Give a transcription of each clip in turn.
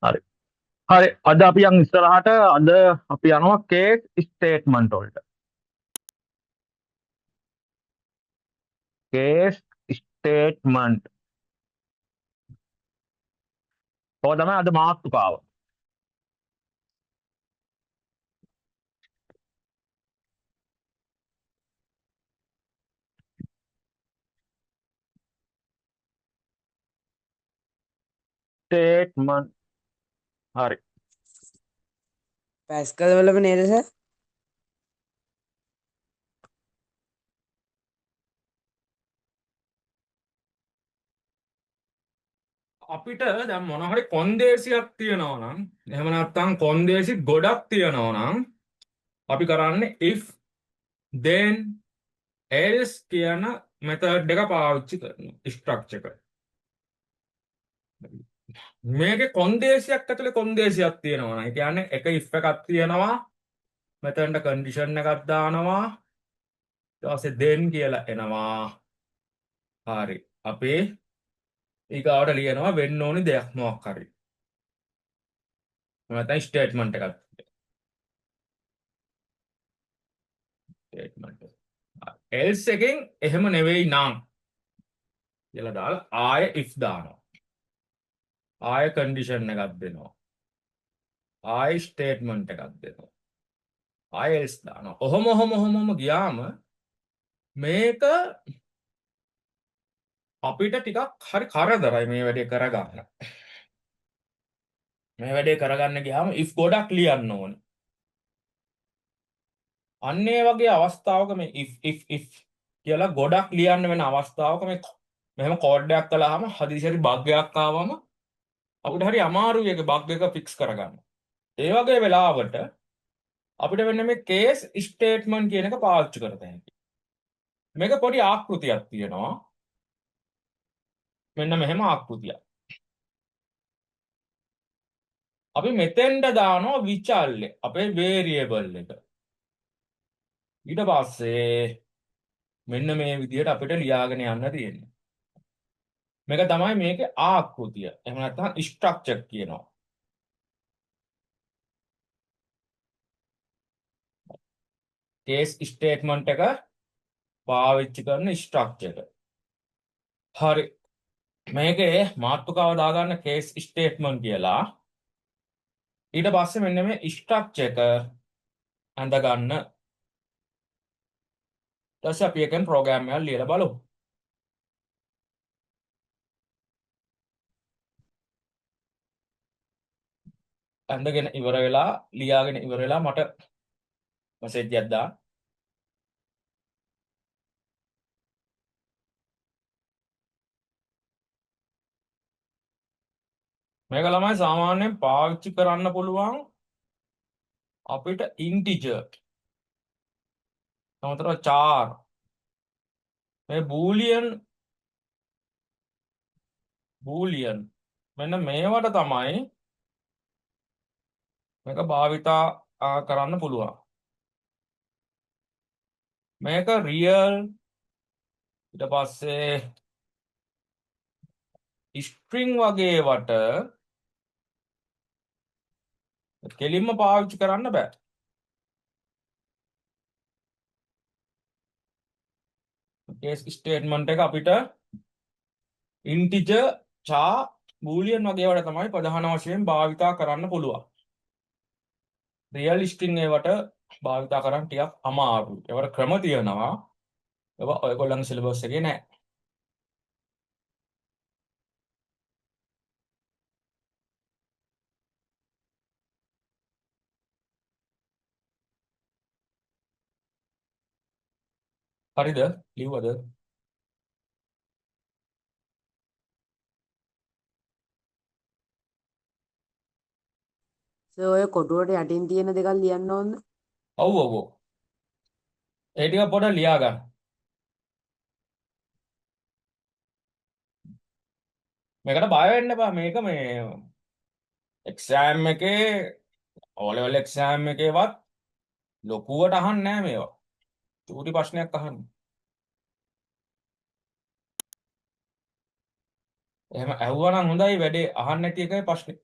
හරි. හරි. අද අපි යන් ඉස්සරහට අද අපි යනවා කේස් ස්ටේට්මන්ට් වලට. Case statement. ඔය තමයි අද මාතෘකාව. ස්ටේට්මන්ට්. හරි. පැස්කල් වලම නේද සර්? අපිට දැන් මොන හරි කොන්දේසියක් තියෙනවා නම් එහෙම නැත්නම් කොන්දේසි ගොඩක් තියෙනවා නම් අපි කරන්නේ if then else කියන මෙතඩ් එක පාවිච්චි කරනවා ස්ට්‍රක්චර් එක. මේකේ කොන්දේසියක් ඇතුලේ කොන්දේසියක් තියෙනවා නම් ඒ කියන්නේ එක if එකක් තියෙනවා මෙතනට කන්ඩිෂන් එකක් දානවා ඊට පස්සේ then කියලා එනවා. හරි. අපි ඊගාවට ලියනවා වෙන්න ඕනි දෙයක් මොකක් හරි. නැත්නම් ස්ටේට්මන්ට් එකක්. ස්ටේට්මන්ට් else එකෙන් එහෙම නෙවෙයි නම් කියලා දාලා ආය if දානවා. ආය කන්ඩිෂන් එකක් දෙනවා. ආය ස්ටේට්මන්ට් එකක් දෙනවා. ආය else දානවා. ඔහොම ගියාම මේක අපිට ටිකක් හරි කරදරයි මේ වැඩේ කරගන්න. මේ වැඩේ කරගන්න ගියාම if ගොඩක් ලියන්න ඕනේ. අන්න ඒ වගේ අවස්ථාවක මේ if කියලා ගොඩක් ලියන්න වෙන අවස්ථාවක මේ මෙහෙම කෝඩ් එකක් කළාම හදිසියට බග් එකක් ආවම අපිට හරි අමාරුයි ඒක බග් එක ෆික්ස් කරගන්න. ඒ වගේ වෙලාවට අපිට වෙන්නේ මේ කේස් ස්ටේට්මන්ට් කියන එක පාවිච්චි කරත හැකියි. මේක පොඩි ආකෘතියක් තියෙනවා. මෙන්න මෙහෙම ආකෘතියක්. අපි මෙතෙන්ට දානවා විචල්ලේ අපේ වේරියබල් එක. ඊට පස්සේ මෙන්න මේ විදිහට අපිට ලියාගෙන යන්න තියෙන්නේ. මේක තමයි මේකේ ආකෘතිය. එහෙම නැත්නම් ස්ට්‍රක්චර් කියනවා. කේස් ස්ටේට්මන්ට් එක පාවිච්චි කරන ස්ට්‍රක්චර් එක. හරි. මේකේ මාතෘකාව දාගන්න කේස් ස්ටේට්මන්ට් කියලා. ඊට පස්සේ මෙන්න මේ ස්ට්‍රක්චර් එක ඇඳ ගන්න. ඊට අපි එකෙන් ප්‍රෝග්‍රෑම් එකක් ලියලා බලමු. ඇඳගෙන ඉවර වෙලා ලියාගෙන ඉවර වෙලා මට මෙසේජ් එකක් දාන්න. මේක ළමයි සාමාන්‍යයෙන් පාවිච්චි කරන්න පුළුවන් අපිට ඉන්ටිජර් නමුතර char මේ බූලියන් මෙන්න මේවට තමයි මේක භාවිතා කරන්න පුළුවන්. මේක රියල් ඊට පස්සේ ස්ට්‍රිං වගේ වට කෙලින්ම පාවිච්චි කරන්න බෑ. කේස් ස්ටේට්මන්ට් එක අපිට ඉන්ටිජර් char බූලියන් වගේ වට තමයි ප්‍රධාන වශයෙන් භාවිතා කරන්න පුළුවන්. රියල් ස්ට්‍රිං ඒවට භාවිතා කරන්න ටිකක් අමාරුයි. ඒවට ක්‍රම තියෙනවා. ඒවා ඔයගොල්ලන්ගේ සිලබස් එකේ නැහැ. හරිද? ලිව්වද? සර් ඔය කොටුවට යටින් තියෙන දෙකක් ලියන්න ඕනද? ඔව්. ඒ ටික පොඩ්ඩක් ලියා ගන්න. මේකට බය වෙන්න එපා. මේක මේ එක්සෑම් එකේ O level එක්සෑම් එකේවත් ලොකුවට අහන්නේ නැහැ මේවා. චූටි ප්‍රශ්නයක් අහන්නේ. එහෙම ඇහුවා නම් හොඳයි වැඩේ අහන්න නැති එකයි ප්‍රශ්නේ.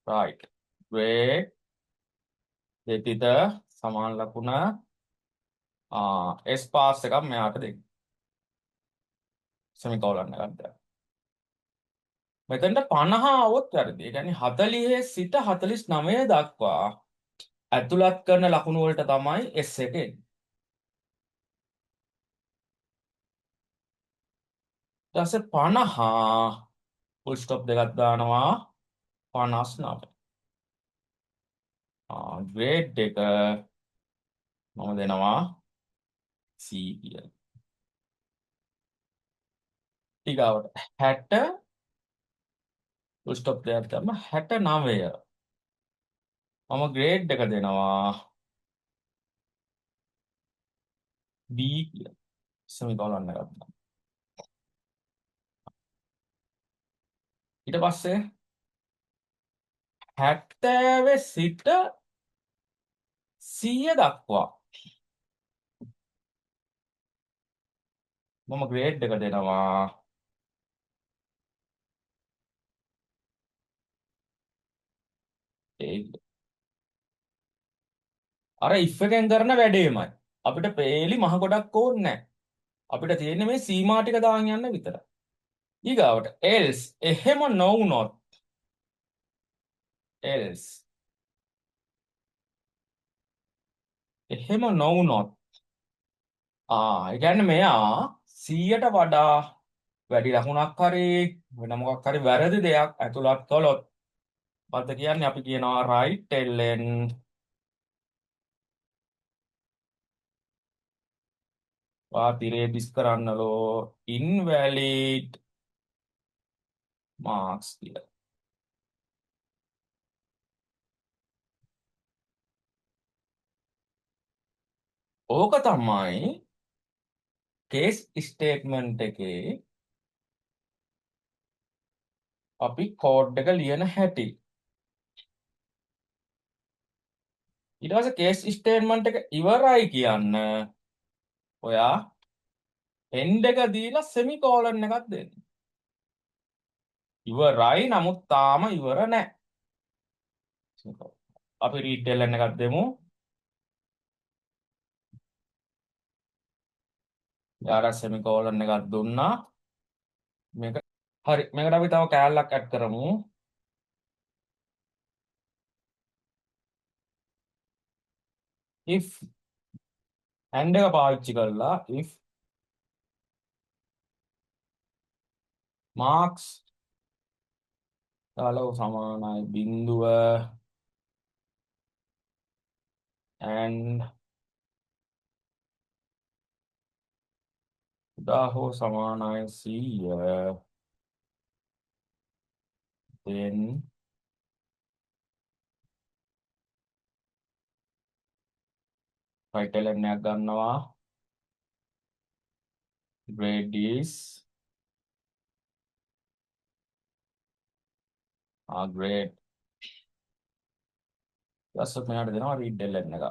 right grade දෙතිත සමාන ලකුණ S පාස් එකක් මෙයාට දෙන්න. සෙමිකෝලන් එකක් දාන්න. මෙතනට 50 આવොත් වැරදි. ඒ කියන්නේ 40 සිට 49 දක්වා ඇතුළත් කරන ලකුණු වලට තමයි S එක එන්නේ. ඊට පස්සේ 50 full stop දෙකක් දානවා 59. grade එක මම දෙනවා C කියලා. ඊගාවට 60 full stop දෙකක් දැම්ම 69. මම grade එක දෙනවා B කියලා. semicolon එකක් දාන්න. ඊට පස්සේ 70 සිට 100 දක්වා මම grade එක දෙනවා A. අර if එකෙන් කරන වැඩේමයි. අපිට පේලි මහ ගොඩක් ඕනේ නැහැ. අපිට තියෙන්නේ මේ සීමා ටික දාන් යන්න විතරයි. ඊගාවට else එහෙම නොවුනොත් else එහෙම නොවුනොත් ඒ කියන්නේ මෙයා 100ට වඩා වැඩි ලකුණක් හරි වෙන මොකක් හරි වැරදි දෙයක් ඇතුළත් කළොත් මොකද කියන්නේ අපි කියනවා right ln වාතිරේ දිස් කරන්නලෝ invalid marks කියලා. ඕක තමයි case statement එකේ අපි කෝඩ් එක ලියන හැටි. ඊට පස්සේ case statement එක ඉවරයි කියන්න ඔයා end එක දීලා semicolon එකක් දෙන්න. ඉවරයි නමුත් තාම ඉවර නැහැ. අපි read ln එකක් දෙමු. යාර semicolon එකක් දුන්නා. මේක හරි මේකට අපි තව කෑල්ලක් ඇඩ් කරමු. if and එක පාවිච්චි කරලා if marks දාලා සමානයි බිඳුව and උදාහෝ සමානයි 100 then right ln එකක් ගන්නවා grade is grade plus මෙයාට දෙනවා read ln එක.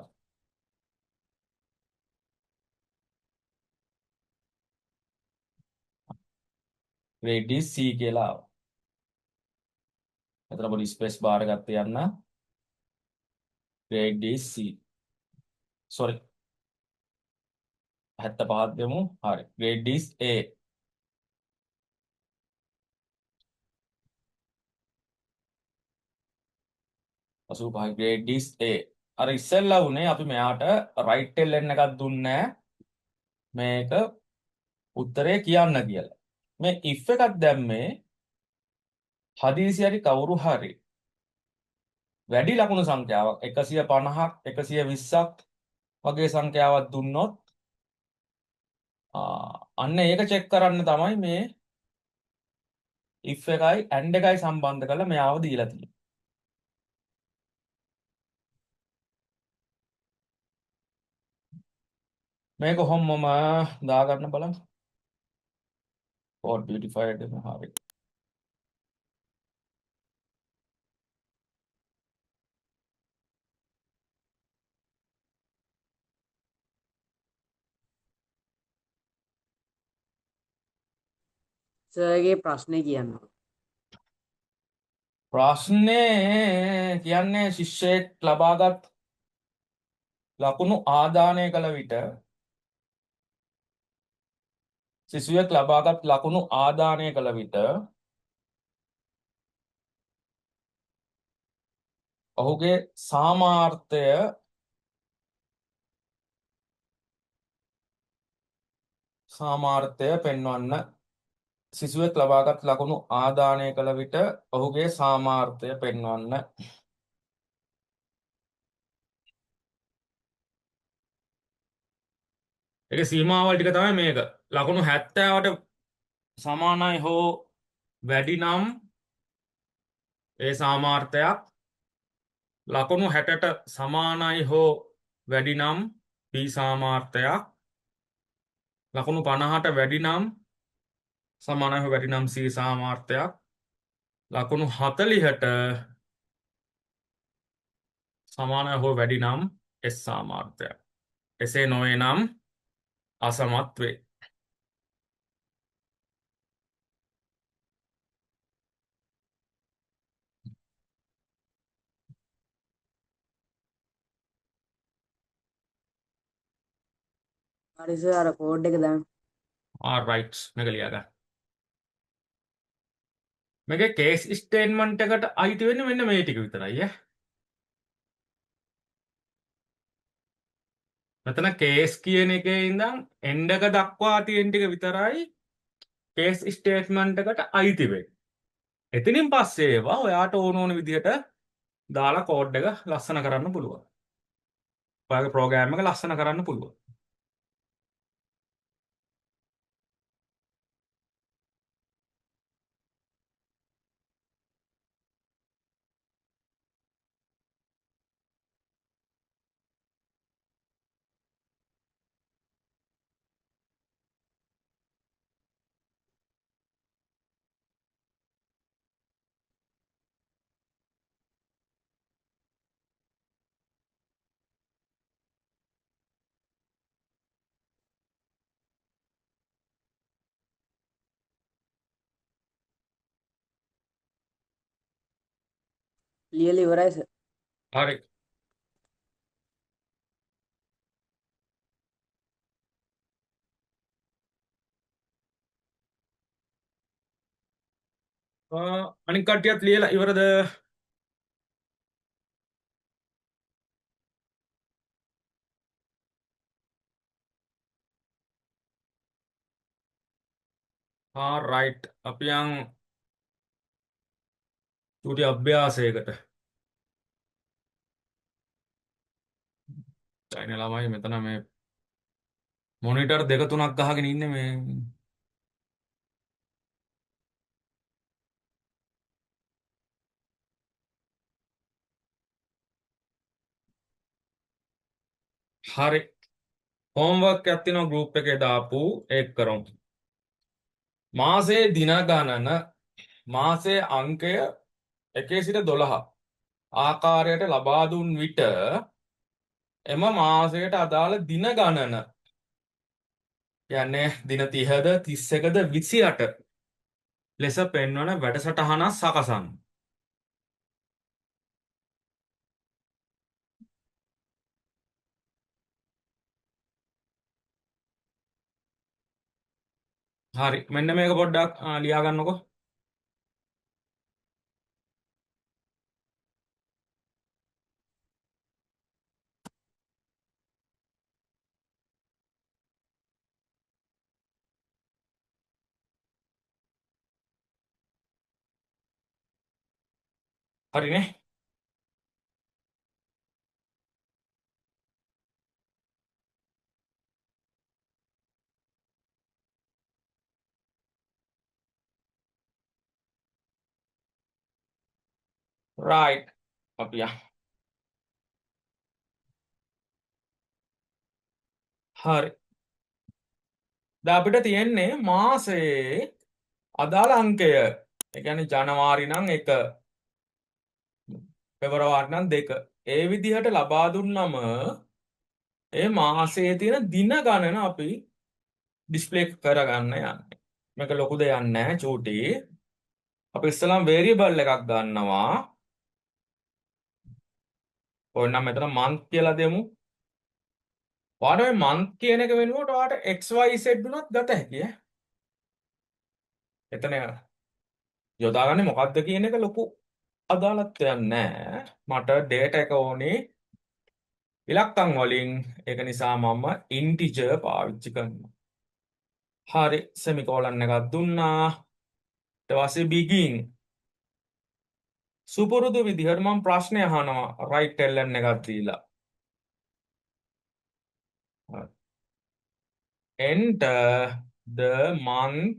grade is C කියලා ආවා. එතන පොඩි ස්පේස් බාර් එකක් තියන්න. grade is C. sorry 75 දෙමු. හරි. grade is A. අසූ පහයි grade is A. අර ඉස්සෙල්ලා උනේ අපි මෙයාට right ln එකක් දුන්නේ මේක උත්තරේ කියන්න කියලා. මේ if එකක් දැම්මේ හදිසි හරි කවුරු හරි වැඩි ලකුණු සංඛ්‍යාවක් 150ක් 120ක් වගේ සංඛ්‍යාවක් දුන්නොත් අන්න ඒක චෙක් කරන්න තමයි මේ if එකයි and එකයි සම්බන්ධ කරලා මෙයාව දීලා තියෙන්නේ. මේක කොහොමම දාගන්න බලන්න. code beautified හරි. සර්ගේ ප්‍රශ්නේ කියන්න. ප්‍රශ්නේ කියන්නේ ශිෂ්‍යයෙක් ලබාගත් ලකුණු ආදානය කළ විට සිසුවෙක් ලබාගත් ලකුණු ආදානය කළ විට ඔහුගේ සාමාර්ථය පෙන්වන්න. සිසුවෙක් ලබාගත් ලකුණු ආදානය කළ විට ඔහුගේ සාමාර්ථය පෙන්වන්න. ඒක සීමාවල් ටික තමයි මේක. ලකුණු 70ට සමානයි හෝ වැඩි නම් ඒ සාමාර්ථයක්. ලකුණු 60ට සමානයි හෝ වැඩි නම් B සාමාර්ථයක්. ලකුණු 50ට වැඩි නම් සමානයි හෝ වැඩි නම් C සාමාර්ථයක්. ලකුණු 40ට සමානයි හෝ වැඩි නම් S සාමාර්ථයක්. එසේ නොවේ නම් අසමත් වේ. හරි සර් අර කෝඩ් එක දාන්න. right මේක ලියා ගන්න. මේකේ කේස් ස්ටේට්මන්ට් එකට අයිති වෙන්නේ මෙන්න මේ ටික විතරයි ඈ. මෙතන කේස් කියන එකේ ඉඳන් එන්ඩ් එක දක්වා තියෙන ටික විතරයි කේස් ස්ටේට්මන්ට් එකට අයිති වෙන්නේ. එතනින් පස්සේ ඒවා ඔයාට ඕන විදිහට දාලා කෝඩ් එක ලස්සන කරන්න පුළුවන්. ඔයාගේ ප්‍රෝග්‍රෑම් එක ලස්සන කරන්න පුළුවන්. ලියලා ඉවරයි සර්. හරි. අනික් කට්ටියත් ලියලා ඉවරද? right. අපි යන් චූටි අභ්‍යාසයකට. චයින ළමයි මෙතන මේ මොනිටර් දෙක තුනක් ගහගෙන ඉන්නේ මේ. හරි. හෝම්වර්ක් එකක් තියෙනවා ගෲප් එකේ දාපු ඒක කරමු. මාසයේ දින ගණන මාසයේ අංකය 1 සිට 12 ආකාරයට ලබා දුන් විට එම මාසයට අදාළ දින ගණන කියන්නේ දින 30ද 31ද 28 ලෙස පෙන්වන වැඩසටහනක් සකසන්න. හරි මෙන්න මේක පොඩ්ඩක් ලියා ගන්නකො. හරිනේ. right. අපි යමු. හරි. දැන් අපිට තියෙන්නේ මාසයේ අදාළ අංකය. ඒ කියන්නේ ජනවාරි නම් 1, පෙබරවාරි නම් 2. ඒ විදිහට ලබා දුන්නම ඒ මාසයේ තියෙන දින ගණන අපි ඩිස්ප්ලේ කරගන්න යන්නේ. මේක ලොකු දෙයක් නෑ චූටි. අපි ඉස්සෙල්ලාම variable එකක් ගන්නවා. ඔයනම් මෙතන month කියලා දෙමු. ඔයාට මේ month කියන එක වෙනුවට ඔයාට XYZ උනත් ගත හැකියි. එතන යොදාගන්නේ මොකක්ද කියන එක ලොකු අදාළත්වයක් නැහැ. මට data එක ඕනේ ඉලක්කම් වලින්. ඒක නිසා මම integer පාවිච්චි කරනවා. හරි semicolon එකක් දුන්නා. ඊට පස්සේ begin. සුපුරුදු විදිහට මම ප්‍රශ්නය අහනවා right ln එකක් දීලා. Enter the month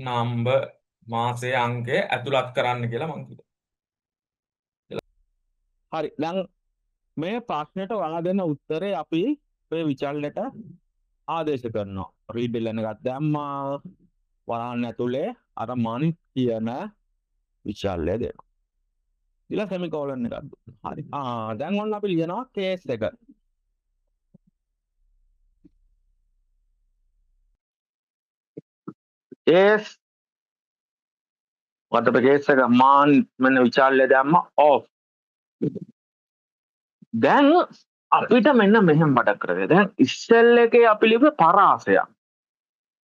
number. මාසයේ අංකය ඇතුළත් කරන්න කියලා මං කිව්වා. හරි. දැන් මේ ප්‍රශ්නෙට ඔයාලා දෙන උත්තරේ අපි ඔය විචල්ලට ආදේශ කරනවා. read ln එකක් දැම්මා. වරහන් ඇතුලේ අර month කියන විචල්ලය දෙනවා. ඊළඟ semicolon එකක් දුන්නා. හරි. දැන් ඔන්න අපි ලියනවා case එක. case what the case එක month මෙන්න විචල්ලය දැම්මා off. දැන් අපිට මෙන්න මෙහෙම මතක් කරගන්න. දැන් ඉස්සෙල් එකේ අපි ලිව්වේ පරාසයක්.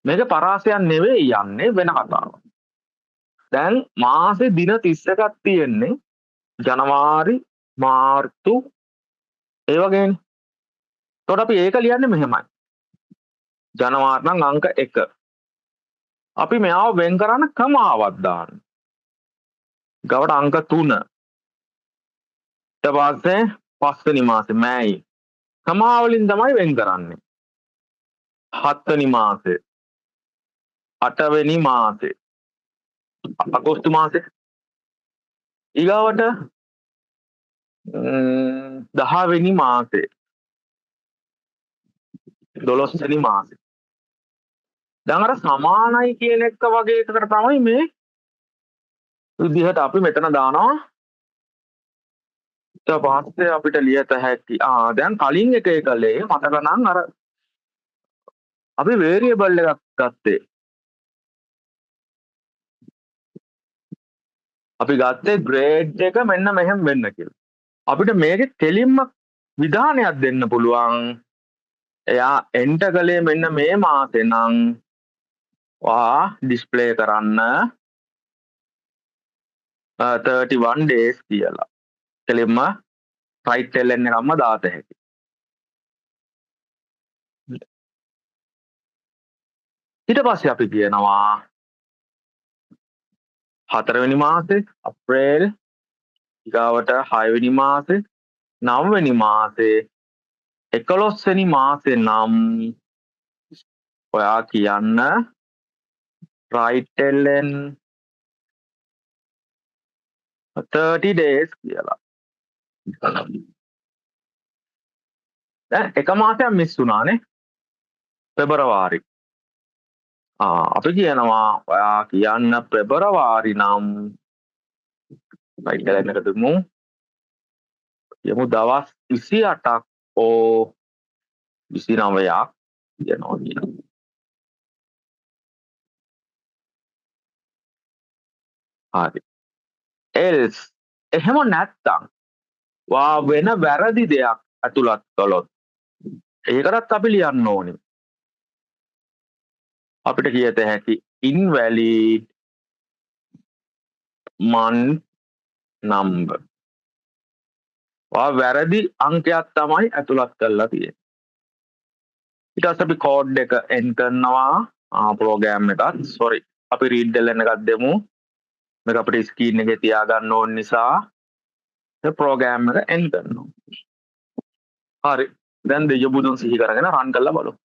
මේක පරාසයක් නෙවෙයි යන්නේ වෙන කතාවක්. දැන් මාසේ දින 31ක් තියෙන්නේ. ජනවාරි, මාර්තු ඒ වගේනේ. එතකොට අපි ඒක ලියන්නේ මෙහෙමයි. ජනවාරි නම් අංක 1. අපි මෙයාව වෙන් කරන්න කමාවක් දාන්න. ගවට අංක 3. ඊට පස්සේ පස්වෙනි මාසේ මෑයි. කමාවලින් තමයි වෙන් කරන්නේ. 7 වෙනි මාසේ. 8 වෙනි මාසේ. අගෝස්තු මාසේ. ඊගාවට 10 වෙනි මාසේ. 12 වෙනි මාසේ. දැන් අර සමානයි කියන එක වගේ එකකට තමයි මේ විදිහට අපි මෙතන දානවා. ඊට පස්සේ අපිට ලියත හැකි. දැන් කලින් එකේ කලේ මතක නම් අර අපි variable එකක් ගත්තේ. අපි ගත්තේ grade එක මෙන්න මෙහෙම වෙන්න කියලා. අපිට මේකේ කෙලින්ම විධානයක් දෙන්න පුළුවන්. එයා enter කලේ මෙන්න මේ මාසේ නම් display කරන්න 31 days කියලා. කෙලින්ම right ln එකක්ම දාත හැකියි. ඊට පස්සේ අපි කියනවා 4 වෙනි මාසේ අප්‍රේල්, ඊගාවට 6 වෙනි මාසේ, 9 වෙනි මාසේ, 11 වෙනි මාසේ නම් ඔයා කියන්න right ln 30 days කියලා. දැන් එක මාසයක් මිස් වුණානේ. පෙබරවාරි. අපි කියනවා ඔයා කියන්න පෙබරවාරි නම් right ln එක දුමු. යමු දවස් 28ක් ඕ 29ක් කියනවා කියලා. හරි. else එහෙම නැත්තම් වා වෙන වැරදි දෙයක් ඇතුළත් කළොත් ඒකටත් අපි ලියන්න ඕනේ. අපිට කියත හැකි invalid month number. වා වැරදි අංකයක් තමයි ඇතුළත් කරලා තියෙන්නේ. ඊට පස්සේ අපි කෝඩ් එක එන් කරනවා ප්‍රෝග්‍රෑම් එකත්. sorry අපි read ln එකක් දෙමු. මේක අපිට ස්ක්‍රීන් එකේ තියාගන්න ඕන නිසා ඒ ප්‍රෝග්‍රෑම් එක එන් කරනවා. හරි. දැන් දෙය බුදුන් සිහි කරගෙන රන් කරලා බලමු.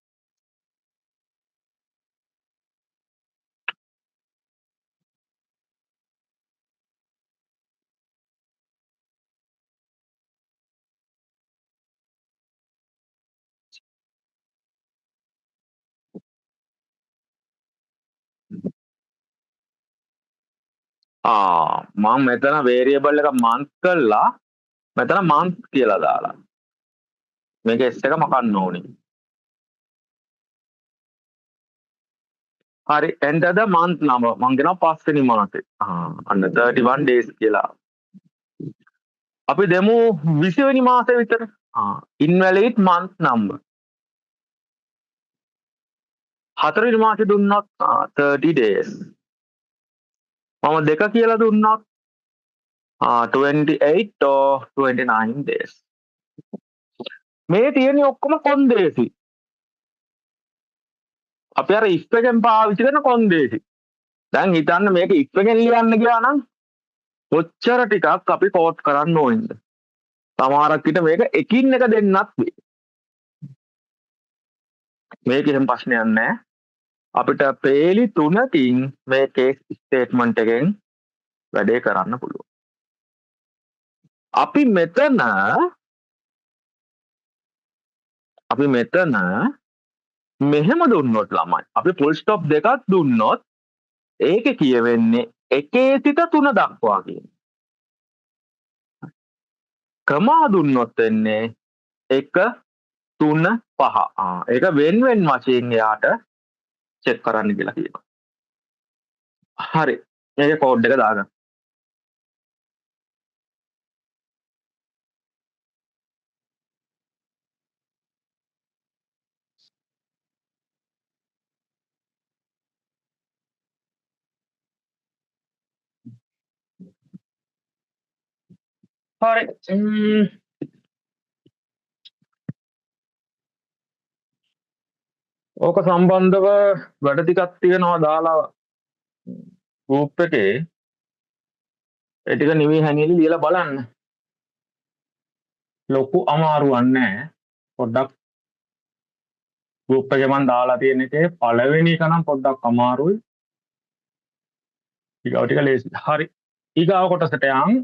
මම මෙතන variable එක month කරලා මෙතන month කියලා දාලා මේක s එක මකන්න ඕනේ. හරි enter the month number මං කියනවා 5 වෙනි මාසේ. අන්න 31 days කියලා. අපි දෙමු 20 වෙනි මාසේ විතර. invalid month number. 4 වෙනි මාසේ දුන්නොත් 30 days. මම 2 කියලා දුන්නොත් 28 or 29 days. මේ තියෙන්නේ ඔක්කොම කොන්දේසි. අපි අර if එකෙන් පාවිච්චි කරන කොන්දේසි. දැන් හිතන්න මේක if එකෙන් ලියන්න ගියා නම් කොච්චර ටිකක් අපි කෝඩ් කරන්න ඕනද? සමහරක් විට මේක එකින් එක දෙන්නත් වෙයි. මේක එහෙම ප්‍රශ්නයක් නැහැ. අපිට පේලි 3කින් මේ කේස් ස්ටේට්මන්ට් එකෙන් වැඩේ කරන්න පුළුවන්. අපි මෙතන මෙහෙම දුන්නොත් ළමයි අපි ෆුල් ස්ටොප් දෙකක් දුන්නොත් ඒකේ කියවෙන්නේ 1 සිට 3 දක්වා කියන්නේ. කමා දුන්නොත් වෙන්නේ 1 3 5. ඒක වෙන වශයෙන් එයාට චෙක් කරන්න කියලා කියනවා. හරි. මේකේ කෝඩ් එක දාගන්න. හරි. ඕක සම්බන්ධව වැඩ ටිකක් තියෙනවා දාලා ගෲප් එකේ ඒ ටික නිවි හැංගිලි ලියලා බලන්න. ලොකු අමාරුවක් නැහැ. පොඩ්ඩක් ගෲප් එකේ මම දාලා තියෙන එකේ පළවෙනි එක නම් පොඩ්ඩක් අමාරුයි. ඊගාව ටික ලේසි. හරි. ඊගාව කොටසට යන්